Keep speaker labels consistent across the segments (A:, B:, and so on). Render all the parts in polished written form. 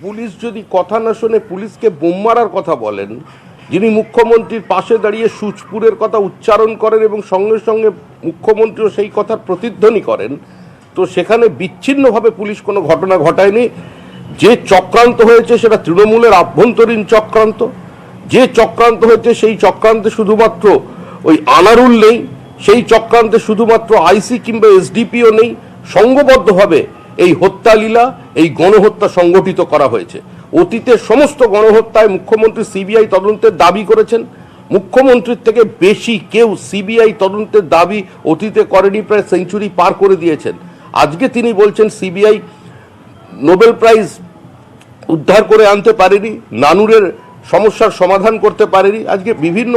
A: Police যদি কথা না শোনে পুলিশকে বোম মারার কথা বলেন, যিনি মুখ্যমন্ত্রীর পাশে দাঁড়িয়ে সুচপুরের কথা উচ্চারণ করেন এবং সঙ্গে সঙ্গে মুখ্যমন্ত্রীও সেই কথার প্রতিধ্বনি করেন, তো সেখানে বিচ্ছিন্নভাবে পুলিশ কোনো ঘটনা ঘটায়নি। যে চক্রান্ত হয়েছে সেটা তৃণমূলের আভ্যন্তরীণ চক্রান্ত। যে চক্রান্ত হয়েছে সেই চক্রান্তে শুধুমাত্র ওই আনারুল নেই, সেই চক্রান্তে শুধুমাত্র আইসি কিংবা এসডিপিও নেই, সংঘবদ্ধভাবে এই হত্যালীলা, এই গণহত্যা সংগঠিত করা হয়েছে। অতীতের সমস্ত গণহত্যায় মুখ্যমন্ত্রী সিবিআই তদন্তের দাবি করেছেন। মুখ্যমন্ত্রীর থেকে বেশি কেউ সিবিআই তদন্তের দাবি অতীতে করেনি, প্রায় সেঞ্চুরি পার করে দিয়েছেন। আজকে তিনি বলছেন সিবিআই নোবেল প্রাইজ উদ্ধার করে আনতে পারেনি, নানুরের সমস্যার সমাধান করতে পারেনি, আজকে বিভিন্ন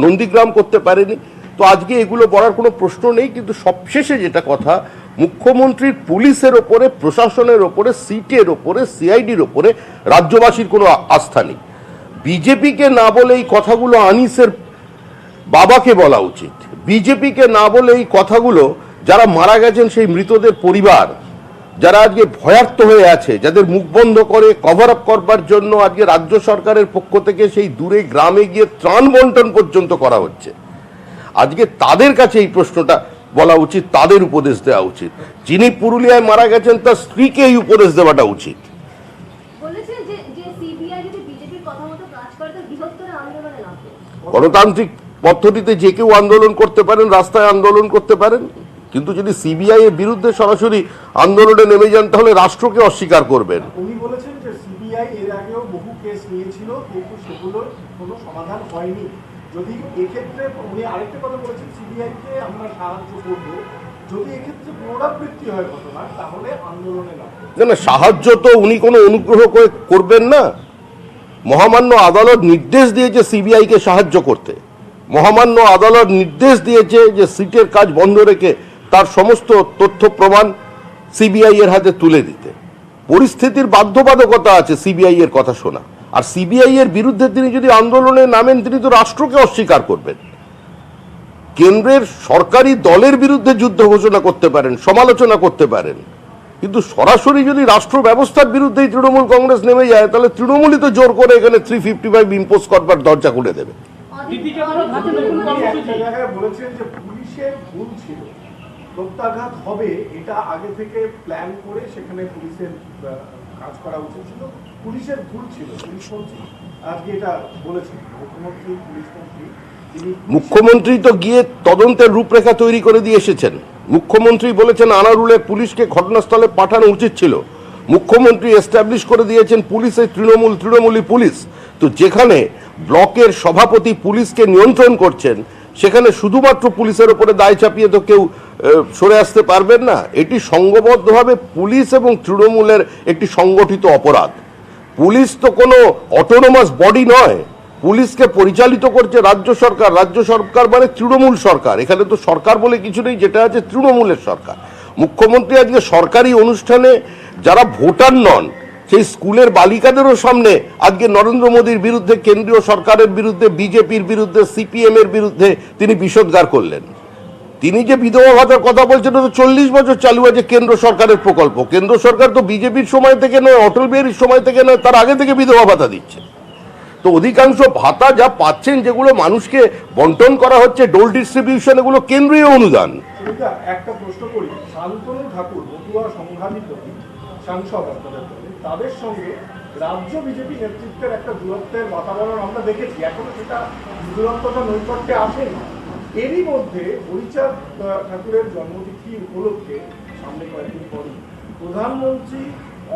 A: নন্দীগ্রাম করতে পারেনি। তো আজকে এগুলো বলার কোনো প্রশ্ন নেই। কিন্তু সবশেষে যেটা কথা, মুখ্যমন্ত্রীর পুলিশের ওপরে, প্রশাসনের ওপরে, সিটের ওপরে, সিআইডির ওপরে রাজ্যবাসীর কোনো আস্থা নেই। বিজেপিকে না বলে এই কথাগুলো আনিসের বাবাকে বলা উচিত। বিজেপিকে না বলে এই কথাগুলো যারা মারা গেছেন সেই মৃতদের পরিবার, যারা আজকে ভয়ার্ত হয়ে আছে, যাদের মুখ বন্ধ করে কভার আপ করবার জন্য আজকে রাজ্য সরকারের পক্ষ থেকে সেই দূরে গ্রামে গিয়ে ত্রাণ বন্টন পর্যন্ত করা হচ্ছে, আজকে তাদের কাছে এই প্রশ্নটা বলা উচিত, তাদের উপদেশ দেওয়া উচিত। যিনি পুরুলিয়ায় মারা গেছেন তার স্ত্রীকে এই উপদেশ দেওয়াটা উচিত। গণতান্ত্রিক পদ্ধতিতে যে কেউ আন্দোলন করতে পারেন, রাস্তায় আন্দোলন করতে পারেন, কিন্তু যদি সিবিআই এর বিরুদ্ধে সরাসরি আন্দোলনে নেমে যান তাহলে রাষ্ট্রকে অস্বীকার করবেন।
B: উনি বলেছেন যে সিবিআই এর আগেও বহু কেস নিয়েছিল কিন্তু সেগুলোর কোনো সমাধান হয়নি। যদি এক্ষেত্রে উনি আরেকটা কথা বলেছেন, সিবিআইকে আমরা সাহায্য করব যদি এক্ষেত্রে পুনরাবৃত্তি হয় ঘটনা, তাহলে আন্দোলনে না
A: সাহায্য তো উনি কোনো অনুগ্রহ করে করবেন না। মহামান্য আদালত নির্দেশ দিয়েছে সিবিআইকে সাহায্য করতে। মহামান্য আদালত নির্দেশ দিয়েছে যে সিটের কাজ বন্ধ রেখে তার সমস্ত তথ্য প্রমাণ সিবিআই এর হাতে তুলে দিতে। পরিস্থিতির বাধ্যবাধকতা আছে সিবিআই এর কথা শোনা। আর সিবিআই এর বিরুদ্ধে তিনি যদি আন্দোলনে নামেন, তিনি তো রাষ্ট্রকে অস্বীকার করবেন। কেন্দ্রের সরকারি দলের বিরুদ্ধে যুদ্ধ ঘোষণা করতে পারেন, সমালোচনা করতে পারেন, কিন্তু সরাসরি যদি রাষ্ট্র ব্যবস্থার বিরুদ্ধেই তৃণমূল কংগ্রেস নেমে যায় তাহলে তৃণমূলই তো জোর করে এখানে 355 ইম্পোজ করবার দরজা খুলে দেবে।
B: বলেছেন যে পুলিশের ভুল ছিল, প্রত্যাঘাত হবে এটা আগে থেকে প্ল্যান করে সেখানে পুলিশের কাজ করা উচিত ছিল, পুলিশের ভুল ছিল। পুলিশ মন্ত্রী আজকে এটা বলেছেন, মুখ্যমন্ত্রী পুলিশ মন্ত্রী।
A: মুখ্যমন্ত্রী তো গিয়ে তদন্তের রূপরেখা তৈরি করে দিয়ে এসেছেন। মুখ্যমন্ত্রী বলেছেন আনারুলের পুলিশকে ঘটনাস্থলে পাঠানো উচিত ছিল। মুখ্যমন্ত্রী এস্টাবলিশ করে দিয়েছেন পুলিশের তৃণমূলী পুলিশ। তো যেখানে ব্লকের সভাপতি পুলিশকে নিয়ন্ত্রণ করছেন, সেখানে শুধুমাত্র পুলিশের উপরে দায় চাপিয়ে তো কেউ সরে আসতে পারবেন না। এটি সংঘবদ্ধভাবে পুলিশ এবং তৃণমূলের একটি সংগঠিত অপরাধ। পুলিশ তো কোনো অটোনোমাস বডি নয়, পুলিশকে পরিচালিত করছে রাজ্য সরকার। রাজ্য সরকার মানে তৃণমূল সরকার। এখানে তো সরকার বলে কিছু নেই, যেটা আছে তৃণমূলের সরকার। মুখ্যমন্ত্রী আজকে সরকারি অনুষ্ঠানে যারা ভোটার নন, সেই স্কুলের বালিকাদেরও সামনে আজকে নরেন্দ্র মোদীর বিরুদ্ধে, কেন্দ্রীয় সরকারের বিরুদ্ধে, বিজেপির বিরুদ্ধে, সিপিএম এর বিরুদ্ধে তিনি বিষোদ্গার করলেন। তিনি যে বিধবা ভাতার কথা বলছেন, তো 40 বছর চালু আছে কেন্দ্র সরকারের প্রকল্প। কেন্দ্র সরকার তো বিজেপির সময় থেকে নয়, অটল বিহারীর সময় থেকে নয়, তার আগে থেকে বিধবা ভাতা দিচ্ছে। তো অধিকাংশ ভাতা যা পাচ্ছেন, যেগুলো মানুষকে বন্টন করা হচ্ছে, ডোল ডিস্ট্রিবিউশন, এগুলো কেন্দ্রীয় অনুদান।
B: একটা প্রশ্ন করি, শান্তনু ঠাকুর মতুয়া সংঘাতী সাংসদ আপনাদের দলে, তাদের সঙ্গে রাজ্য বিজেপি নেতৃত্বের একটা দূরত্বের বাতাবরণ আমরা দেখেছি। এখনো সেটা দূরত্বটা নৈকট্যে আসেনি। এরই মধ্যে হরিচাঁদ ঠাকুরের জন্মতিথি উপলক্ষে সামনে কয়েকদিন পরে প্রধানমন্ত্রী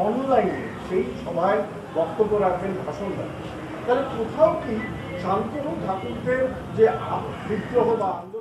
B: অনলাইনে সেই সভায় বক্তব্য রাখবেন, ভাষণ রাখবেন। তাহলে কোথাও কি শান্তনু ঠাকুরদের যে বিদ্রোহ বা আন্দোলন